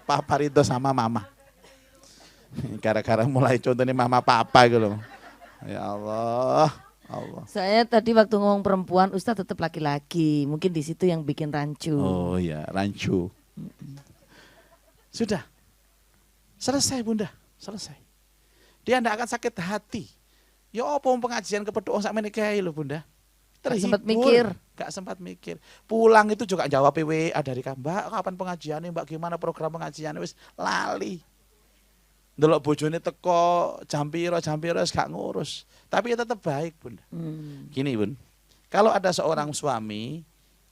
Papa Ridho sama mama. Gara-gara mulai contohnya mama papa gitu loh. Ya Allah, Allah. Saya tadi waktu ngomong perempuan, Ustadz tetap laki-laki. Mungkin di situ yang bikin rancu. Oh ya, rancu. Sudah. Selesai Bunda, selesai. Dia tidak akan sakit hati. Ya apa pengajian kepedoan sak menikahi loh Bunda. Gak sempat mikir. Gak sempat mikir. Pulang itu juga jawab WA dari Mbak, kapan pengajiannya Mbak, gimana program pengajiannya, wis lali. Ndelok bojone teko jam piro gak ngurus. Tapi ya tetap baik, Bunda. Gini, Bun. Kalau ada seorang suami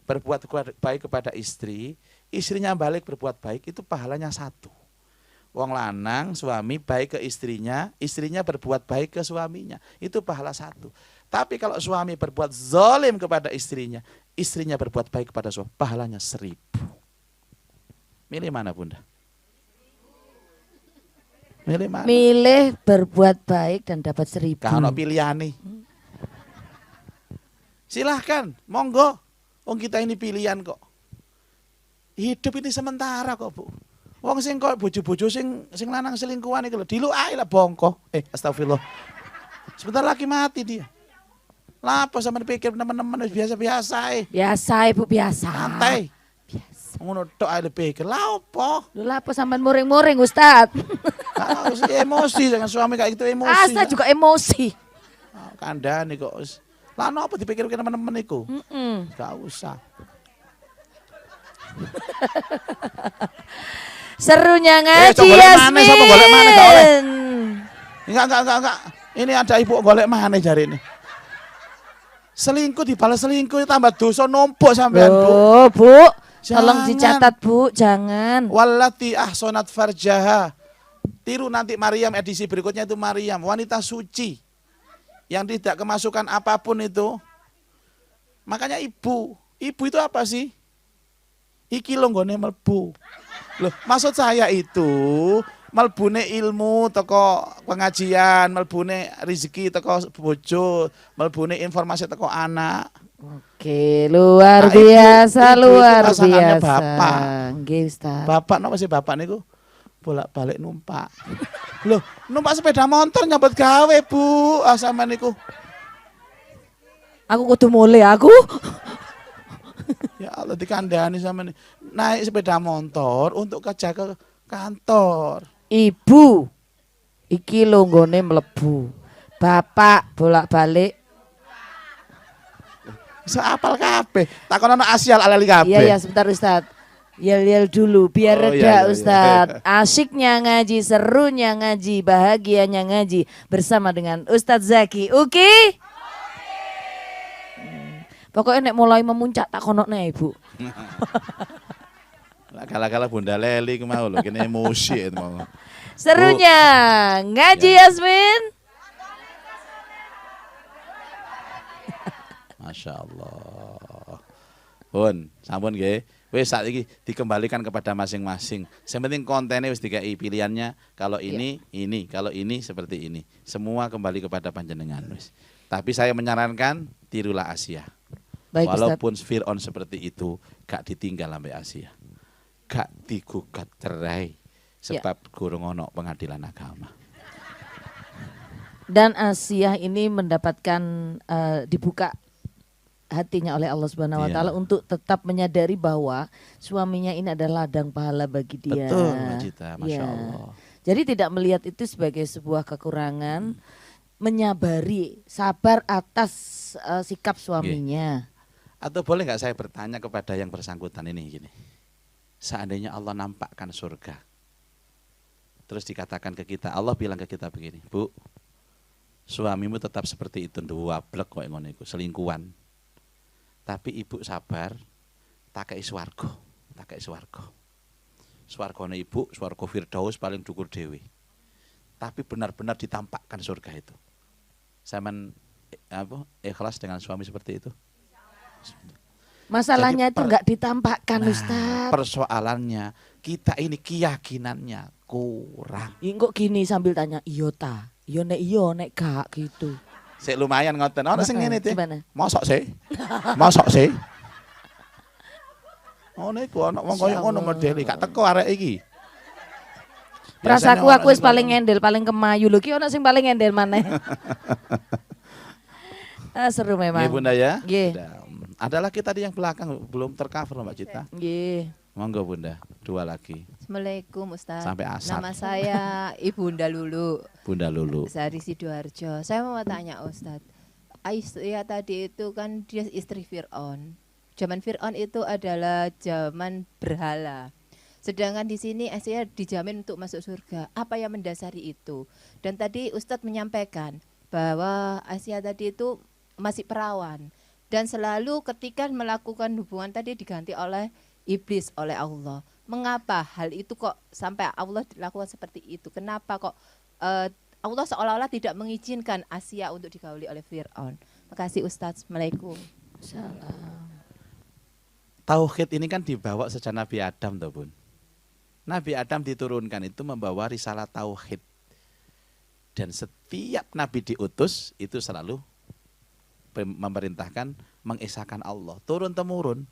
berbuat baik kepada istri, istrinya balik berbuat baik, itu pahalanya 1. Wong lanang suami baik ke istrinya, istrinya berbuat baik ke suaminya, itu pahala 1. Tapi kalau suami berbuat zalim kepada istrinya, istrinya berbuat baik kepada suami, pahalanya 1000. Milih mana Bunda? Milih mana? Milih berbuat baik dan dapat 1000. Kalau pilihan nih, silahkan, monggo. Wong kita ini pilihan kok. Hidup ini sementara kok Bu. Wong sing kok bojo-bojo sing lanang selingkuhan iki lho, dilukai lah bongko. Astagfirullah. Sebentar lagi mati dia. Lah apa sampean pikir teman-teman biasa-biasa Biasa Ibu, biasa. Santai. Biasa. Ngono tok ae pikir. Lah apa? Lho lah apa sampean muring-muring Ustadz? Emosi dengan suami kayak gitu emosi. Asa juga emosi. Kandhane kok. Lah apa dipikir-pikir teman-teman iku? Gak usah. Serunya ngaji Yasmin. Sapa golek maneh gak oleh. Enggak. Ini ada ibu golek maneh jari ini. Selingkuh dibalas selingkuh tambah dosa numpuk sampean, Bu. Oh, Bu. Tolong dicatat, Bu, jangan. Wallati ahsanat farjaha. Tiru nanti Maryam edisi berikutnya itu Maryam, wanita suci. Yang tidak kemasukan apapun itu. Makanya ibu itu apa sih? Iki lho nggone mlebu. Loh, maksud saya itu melbune ilmu teko pengajian, melbune rezeki teko bojo, melbune informasi teko anak. Oke, luar biasa, luar biasa. Bapak. Nggih, Ustaz. Bapak napa sih bapak niku? Bolak-balik numpak. Loh, numpak sepeda motor nyambut gawe, Bu. Sampean niku. Aku kudu mulai aku. Ya Allah dikandani sama nih. Naik sepeda motor untuk kerja ke kantor. Ibu, iki lho nggone mlebu. Bapak bolak-balik. Seapal kabeh. Takon ana asial alali kabeh. Iya, sebentar Ustaz. Yel-yel dulu biar reda Ustaz. Asyiknya ngaji, serunya ngaji, bahagianya ngaji bersama dengan Ustaz Zaki. Oke? Pokoknya nek mulai memuncak tak konokne Ibu. Lah kala-kala Bunda Leli ku mau lho kene emosi itu mau. Serunya ngaji Yasmin. Masya Allah. Pun, sampun nggih. Wis saiki dikembalikan kepada masing-masing. Yang penting kontennya wis dikai pilihannya. Kalau ini, kalau ini seperti ini. Semua kembali kepada panjenengan wis. Tapi saya menyarankan tirulah Asia. Baik, walaupun Fir'aun seperti itu, gak ditinggal sampai Asia. Gak digugat cerai sebab gurung ono pengadilan agama. Dan Asia ini mendapatkan dibuka hatinya oleh Allah Subhanahu wa taala untuk tetap menyadari bahwa suaminya ini adalah ladang pahala bagi dia. Betul, Mbak Cita, Masya Allah. Jadi tidak melihat itu sebagai sebuah kekurangan, menyabari, sabar atas sikap suaminya. Atau boleh nggak saya bertanya kepada yang bersangkutan ini gini. Seandainya Allah nampakkan surga. Terus dikatakan ke kita, Allah bilang ke kita begini, Bu, suamimu tetap seperti itu, duablek kok ngono iku, selingkuhan. Tapi ibu sabar, tak kei swarga, tak kei swarga. Swargane ibu, swarga Firdaus paling dhuwur dhewe. Tapi benar-benar ditampakkan surga itu. Sampean ikhlas dengan suami seperti itu? Masalahnya itu enggak ditampakkan, Ustaz. Persoalannya kita ini keyakinannya kurang. Kok gini sambil tanya, iya ta? Iya nek gak gitu. Sik lumayan ngoten. Ono sing ngene iki. Gimana? Mosok sih? Mosok sih? Ngono iku ana wong koyo ngono modele gak teko arek iki. Prasaku aku wis paling ngendel, paling kemayu lho. Ki ono sing paling ngendel maneh. Seru memang. Nggih Bunda ya. Nggih. Ada lagi tadi yang belakang belum tercover Mbak Cita. Nggih. Monggo Bunda, 2 lagi. Assalamualaikum Ustaz. Sampai asar. Nama saya Ibunda Lulu. Bunda Lulu. Dari Sidoarjo. Saya mau tanya Ustaz. Aisyah tadi itu kan dia istri Fir'aun. Zaman Fir'aun itu adalah zaman berhala. Sedangkan di sini Aisyah dijamin untuk masuk surga. Apa yang mendasari itu? Dan tadi Ustadz menyampaikan bahwa Aisyah tadi itu masih perawan. Dan selalu ketika melakukan hubungan tadi diganti oleh iblis, oleh Allah. Mengapa hal itu kok sampai Allah dilakukan seperti itu? Kenapa kok Allah seolah-olah tidak mengizinkan Aisyah untuk digauli oleh Fir'aun? Makasih Ustadz. Assalamualaikum. Salam. Tauhid ini kan dibawa sejak Nabi Adam toh Bun. Nabi Adam diturunkan itu membawa risalah tauhid. Dan setiap nabi diutus itu selalu memerintahkan mengesahkan Allah, turun temurun.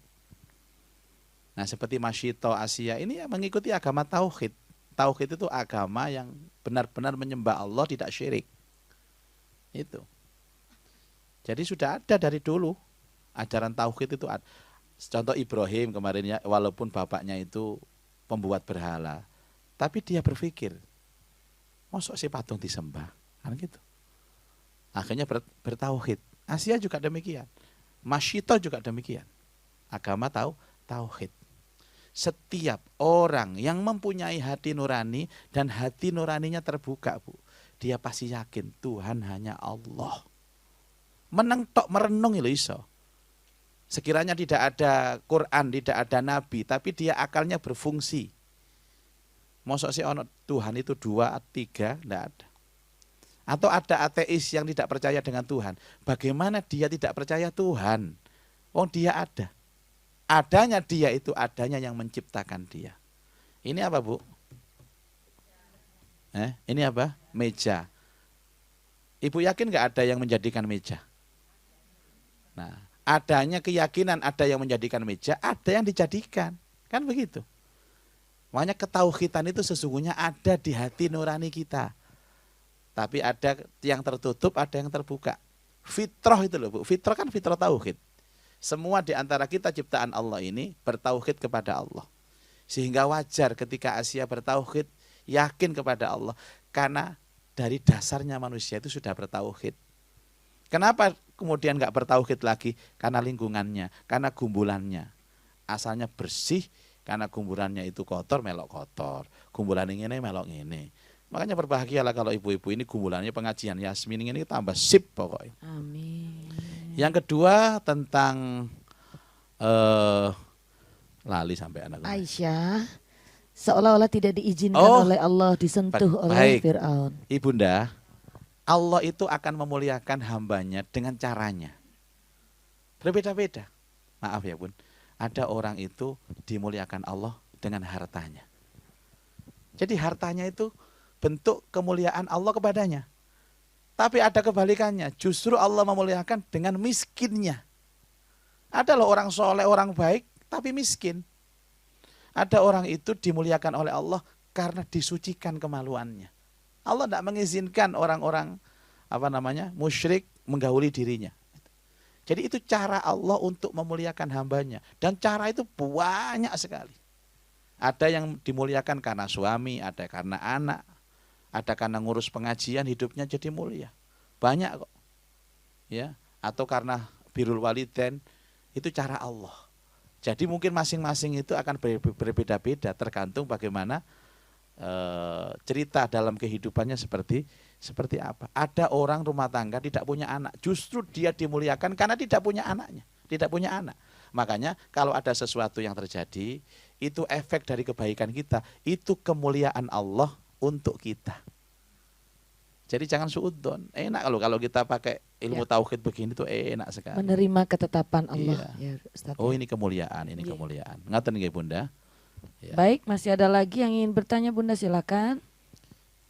Nah, seperti Masyito Asia ini ya mengikuti agama tauhid. Tauhid itu agama yang benar-benar menyembah Allah, tidak syirik. Itu. Jadi sudah ada dari dulu ajaran tauhid itu. Contoh Ibrahim kemarin ya, walaupun bapaknya itu pembuat berhala, tapi dia berpikir, mosok si patung disembah, kan gitu. Akhirnya bertauhid. Asia juga demikian, Masyito juga demikian. Agama tauhid. Setiap orang yang mempunyai hati nurani dan hati nuraninya terbuka, Bu, dia pasti yakin Tuhan hanya Allah. Meneng tok merenung lho iso. Sekiranya tidak ada Quran, tidak ada Nabi, tapi dia akalnya berfungsi. Mosok sih ono Tuhan itu 2, 3, tidak ada. Atau ada ateis yang tidak percaya dengan Tuhan. Bagaimana dia tidak percaya Tuhan? Oh dia ada. Adanya dia itu adanya yang menciptakan dia. Ini apa Bu? Ini apa? Meja. Ibu yakin nggak ada yang menjadikan meja? Nah, adanya keyakinan ada yang menjadikan meja, ada yang dijadikan. Kan begitu. Makanya ketauhidan itu sesungguhnya ada di hati nurani kita. Tapi ada yang tertutup, ada yang terbuka. Fitrah itu loh Bu. Fitrah kan fitrah tauhid. Semua di antara kita ciptaan Allah ini bertauhid kepada Allah. Sehingga wajar ketika Asia bertauhid, yakin kepada Allah. Karena dari dasarnya manusia itu sudah bertauhid. Kenapa kemudian nggak bertauhid lagi? Karena lingkungannya, karena gumbulannya. Asalnya bersih, karena gumbulannya itu kotor, melok kotor. Gumbulan ini melok ini. Makanya berbahagialah kalau ibu-ibu ini gumbulannya pengajian Yasmin ini tambah sip pokoknya. Amin. Yang kedua tentang lali sampai anak. Aisyah seolah-olah tidak diizinkan oleh Allah disentuh oleh Fir'aun. Ibunda, Allah itu akan memuliakan hambanya dengan caranya. Berbeda-beda. Maaf ya Bun. Ada orang itu dimuliakan Allah dengan hartanya. Jadi hartanya itu bentuk kemuliaan Allah kepadanya. Tapi ada kebalikannya. Justru Allah memuliakan dengan miskinnya. Ada loh orang soleh, orang baik, tapi miskin. Ada orang itu dimuliakan oleh Allah karena disucikan kemaluannya. Allah tidak mengizinkan orang-orang musyrik menggauli dirinya. Jadi itu cara Allah untuk memuliakan hambanya. Dan cara itu banyak sekali. Ada yang dimuliakan karena suami, ada karena anak, ada karena ngurus pengajian hidupnya jadi mulia. Banyak kok. Ya, atau karena birrul walidain, itu cara Allah. Jadi mungkin masing-masing itu akan berbeda-beda tergantung bagaimana cerita dalam kehidupannya seperti apa. Ada orang rumah tangga tidak punya anak, justru dia dimuliakan karena tidak punya anaknya, tidak punya anak. Makanya kalau ada sesuatu yang terjadi, itu efek dari kebaikan kita, itu kemuliaan Allah untuk kita. Jadi jangan suudzon. Enak kalau kita pakai ilmu tauhid begini tuh enak sekali. Menerima ketetapan Allah. Iya. Ya, Ustaz, oh ini kemuliaan, ini kemuliaan. Ngaten nggih Bunda. Ya. Baik, masih ada lagi yang ingin bertanya Bunda, silakan.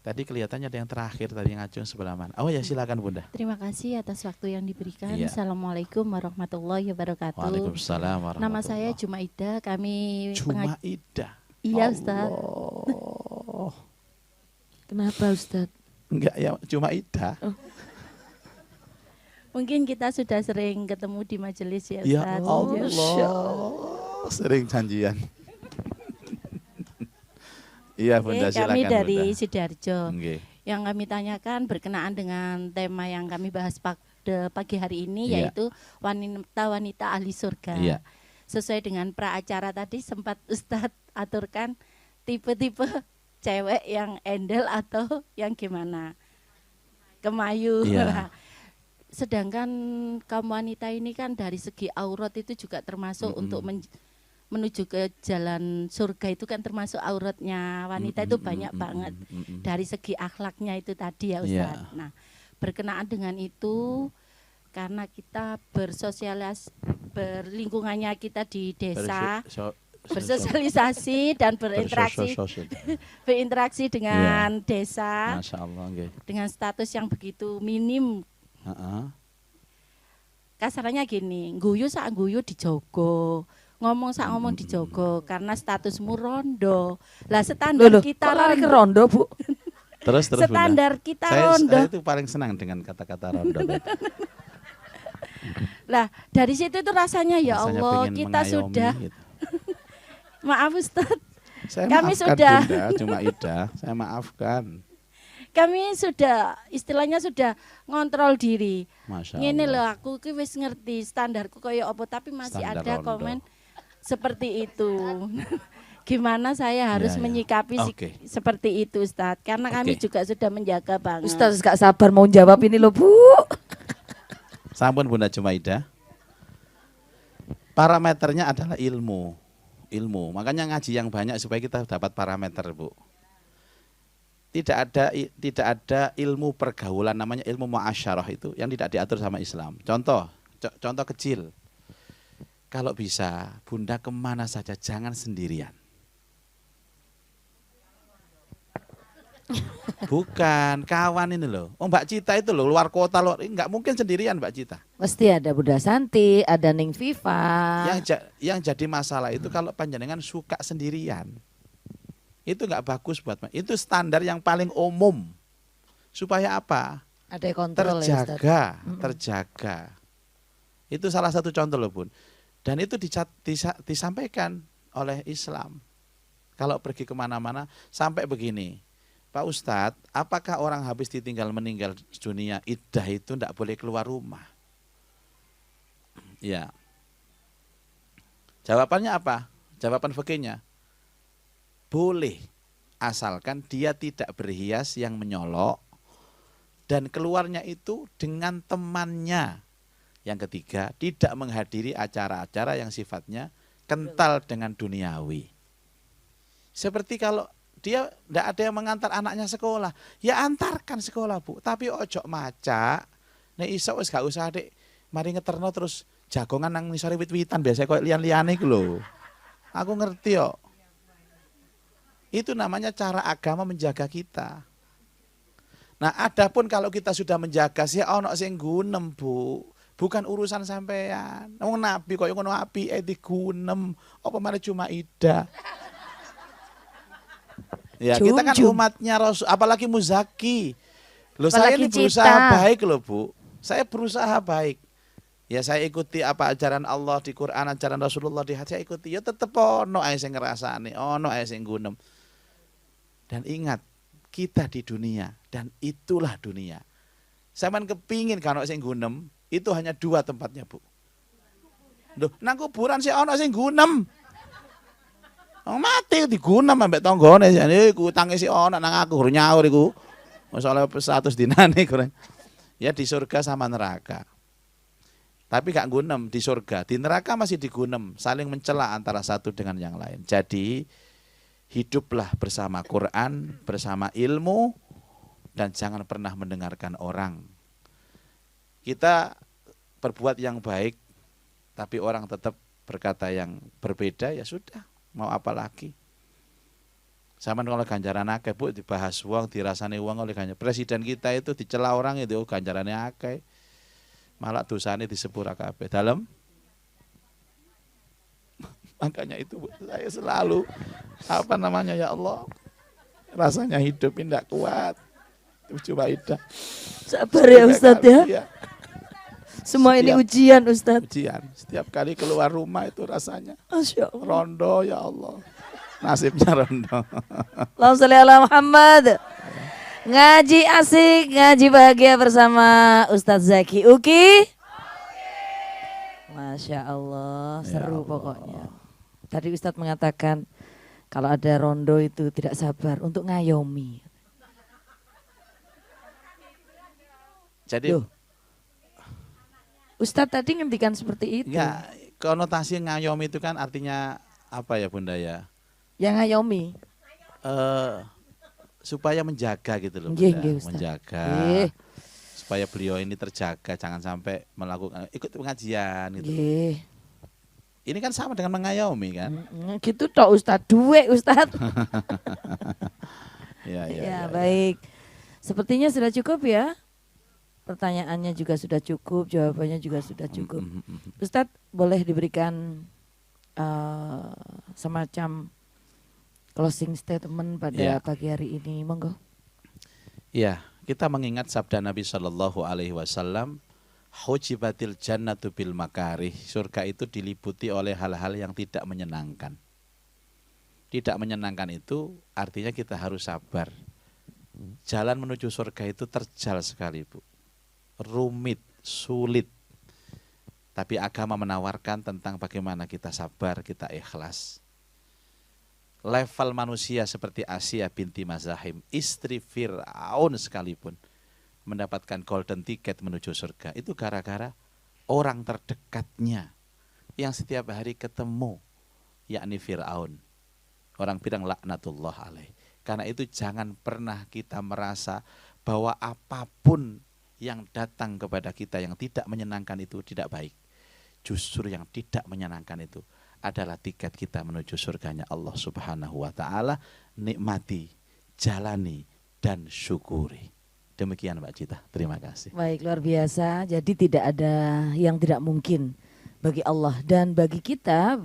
Tadi kelihatannya ada yang terakhir tadi ngacung sebelah mana. Oh ya silakan Bunda. Terima kasih atas waktu yang diberikan. Iya. Assalamualaikum warahmatullahi wabarakatuh. Waalaikumsalam warahmatullahi. Nama saya Jumaida. Kami Jumaida. Iya Ustaz. Allah. Kenapa Ustadz? Enggak ya Jumaida. Mungkin kita sudah sering ketemu di majelis ya Ya Ustaz. Allah. Sering janjian. Iya Bunda Oke, silakan kami dari Bunda. Sidoarjo. Nggih. Yang kami tanyakan berkenaan dengan tema yang kami bahas pada pagi hari ini, Iya. yaitu wanita-wanita ahli surga. Iya. Sesuai dengan praacara tadi sempat Ustadz aturkan tipe-tipe cewek yang endel atau yang gimana, kemayu. Iya. Sedangkan kaum wanita ini kan dari segi aurat itu juga termasuk untuk menuju ke jalan surga, itu kan termasuk auratnya wanita itu banyak banget. Dari segi akhlaknya itu tadi ya Ustaz. Iya. Nah, berkenaan dengan itu karena kita berlingkungannya kita di desa, bersosialisasi dan berinteraksi dengan desa, Masya Allah, nggih. dengan status yang begitu minim. Heeh. Kasarannya gini, guyu sak guyu dijogo, ngomong sak ngomong dijogo karena statusmu rondo. Lah standar kita kok lari ke rondo. rondo Bu? Terus Bunda. Standar kita Saya rondo. itu paling senang dengan kata-kata rondo. tadi. Lah dari situ itu rasanya ya Rasanya Allah pengen kita mengayomi sudah gitu. maaf Ustadz, Saya kami maafkan sudah Bunda, cuma Ida, saya maafkan. kami sudah istilahnya sudah ngontrol diri. Masya Ngene lho Allah. aku ki wis ngerti standarku kayak apa, tapi masih Standar ada rondo. komen seperti itu. Gimana saya harus Ya, ya. menyikapi Oke. seperti itu Ustadz, karena kami Oke. juga sudah menjaga banget. Ustadz gak sabar mau jawab ini loh Bu. Sampun Bunda Jumaida. Parameternya adalah ilmu. Ilmu. Makanya ngaji yang banyak supaya kita dapat parameter, Bu. Tidak ada ilmu pergaulan, namanya ilmu muasyarah itu yang tidak diatur sama Islam. Contoh kecil. Kalau bisa, Bunda kemana saja jangan sendirian. Bukan, kawan ini loh. Oh Mbak Cita itu loh, luar kota loh. Enggak mungkin sendirian Mbak Cita. Mesti ada Bunda Santi, ada Ning Viva. Yang jadi masalah itu kalau panjenengan suka sendirian. Itu enggak bagus buat itu standar yang paling umum. Supaya apa? Ada kontrol ya Ustadz. Terjaga. Itu salah satu contoh loh Bun. Dan itu disampaikan oleh Islam. Kalau pergi kemana-mana sampai begini. Pak Ustadz, apakah orang habis meninggal dunia iddah itu tidak boleh keluar rumah? Ya. Jawabannya apa? Jawaban fikihnya, boleh, asalkan dia tidak berhias yang menyolok dan keluarnya itu dengan temannya. Yang ketiga, tidak menghadiri acara-acara yang sifatnya kental dengan duniawi. Seperti kalau dia tidak ada yang mengantar anaknya sekolah, ya antarkan sekolah Bu, tapi ojo maca. Nek iso wis gak usah Dek, mari ngeterno terus jagongan nang ngisore wit-witan biasa koyo liyan-liyane iku lho. Aku ngerti kok. Itu namanya cara agama menjaga kita. Nah, adapun kalau kita sudah menjaga sih ono sing gunem Bu. Bukan urusan sampean. Wong Nabi koyo ngono apike digunem, apa meneh cuma ida. Ya, kita kan umatnya Rasul, apalagi muzaki. Loh, saya ini berusaha baik loh, Bu. Saya berusaha baik. Ya, saya ikuti apa ajaran Allah di Quran, ajaran Rasulullah di hati, saya ikuti. Ya tetep ono ae sing ngrasani, ono ae sing gunem. Dan ingat, kita di dunia dan itulah dunia. Sampeyan kepingin kan ono sing gunem, itu hanya 2 tempatnya, Bu. Loh, nang kuburan sih ono sing gunem. Oh, mati digunem ambek tanggane jane iku utange si ana nang aku guru nyaur iku. Masalah 100 dinane kurang. Ya di surga sama neraka. Tapi gak gunem di surga, di neraka masih digunem, saling mencela antara satu dengan yang lain. Jadi hiduplah bersama Quran, bersama ilmu dan jangan pernah mendengarkan orang. Kita berbuat yang baik tapi orang tetap berkata yang berbeda, ya sudah. Mau apa lagi? Sampeyan kalau ganjaran akeh Bu dibahas wong, dirasani wong oleh ganjaran. Presiden kita itu dicela orang itu ganjarannya akeh. Malah dosane disepura kabeh. Dalem. Makanya itu Bu, saya selalu ya Allah. Rasanya hidup ini tidak kuat. Coba Ida. Sabar ya Ustadz ya. Iya. Semua ini ujian Ustadz. Ujian. Setiap kali keluar rumah itu rasanya. Masya Allah. Rondo ya Allah. Nasibnya rondo. Allahumma sholli ala Muhammad. Ngaji asik, ngaji bahagia bersama Ustadz Zaki Uki. Masya Allah, seru pokoknya. Tadi Ustadz mengatakan kalau ada rondo itu tidak sabar untuk ngayomi. Jadi Ustadz tadi ngendikan seperti itu. ya, konotasi ngayomi itu kan artinya apa ya Bunda ya? Yang ngayomi. Supaya menjaga gitu loh Nggih, Bunda. nggih, Ustaz. Menjaga. Nggih. Supaya beliau ini terjaga, jangan sampai melakukan ikut pengajian gitu. Nggih. Ini kan sama dengan mengayomi kan? Gitu toh Ustadz, duwe Ustadz. Ya, Baik. Sepertinya sudah cukup ya. Pertanyaannya juga sudah cukup, jawabannya juga sudah cukup. Ustadz boleh diberikan semacam closing statement pada pagi hari ini, monggo. Ya, kita mengingat sabda Nabi Shallallahu Alaihi Wasallam, hujibatil jannatu bil makarih. Surga itu diliputi oleh hal-hal yang tidak menyenangkan. Tidak menyenangkan itu artinya kita harus sabar. Jalan menuju surga itu terjal sekali Bu. Rumit, sulit. Tapi agama menawarkan tentang bagaimana kita sabar, kita ikhlas. Level manusia seperti Asia binti Mazahim, istri Fir'aun sekalipun, mendapatkan golden ticket menuju surga. Itu gara-gara orang terdekatnya yang setiap hari ketemu, yakni Fir'aun. Orang bilang laknatullah alaih. Karena itu jangan pernah kita merasa bahwa apapun yang datang kepada kita yang tidak menyenangkan itu tidak baik. Justru yang tidak menyenangkan itu adalah tiket kita menuju surganya Allah Subhanahu wa ta'ala. Nikmati, jalani, dan syukuri. Demikian Mbak Cita, terima kasih. Baik, luar biasa. Jadi tidak ada yang tidak mungkin bagi Allah. Dan bagi kita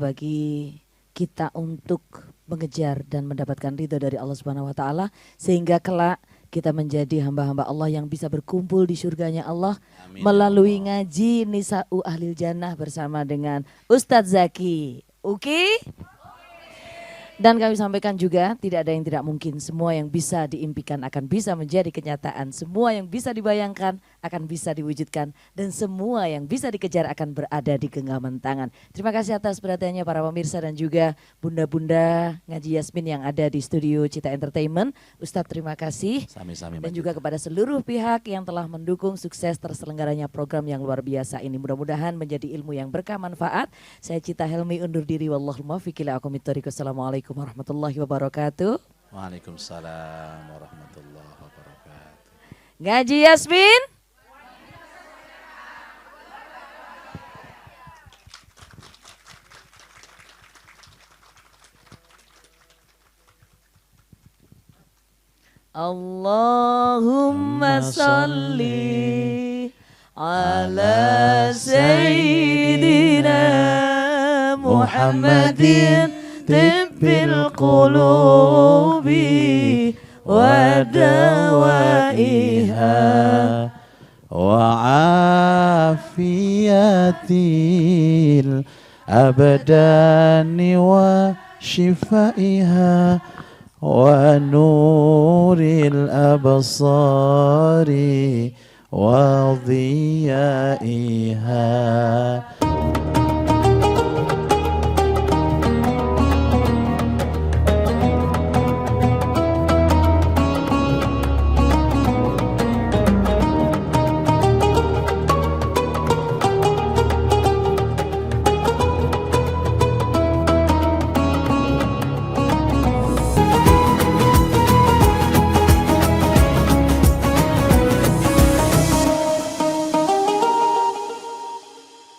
untuk mengejar dan mendapatkan ridho dari Allah Subhanahu wa ta'ala. Sehingga kelak kita menjadi hamba-hamba Allah yang bisa berkumpul di surganya Allah. Amin. Melalui ngaji Nisa'u Ahlil Jannah bersama dengan Ustadz Zaki Uki. Dan kami sampaikan juga tidak ada yang tidak mungkin. Semua yang bisa diimpikan akan bisa menjadi kenyataan. Semua yang bisa dibayangkan akan bisa diwujudkan. Dan semua yang bisa dikejar akan berada di genggaman tangan. Terima kasih atas perhatiannya para pemirsa dan juga bunda-bunda Ngaji Yasmin yang ada di studio Cita Entertainment. Ustadz terima kasih. Sami-sami. Dan juga kepada seluruh pihak yang telah mendukung sukses terselenggaranya program yang luar biasa ini. Mudah-mudahan menjadi ilmu yang berkah manfaat. Saya Cita Helmi undur diri. Wallahul muwaffiq ila aqwamit thoriq. Assalamualaikum warahmatullahi wabarakatuh. Waalaikumsalam warahmatullahi wabarakatuh. Ngaji Yasmin. Allahumma salli ala Sayyidina Muhammadin tibbil qulubi wa dawaiha wa afiyatil abdani wa shifaiha wa nuril absari wa dhiyaiha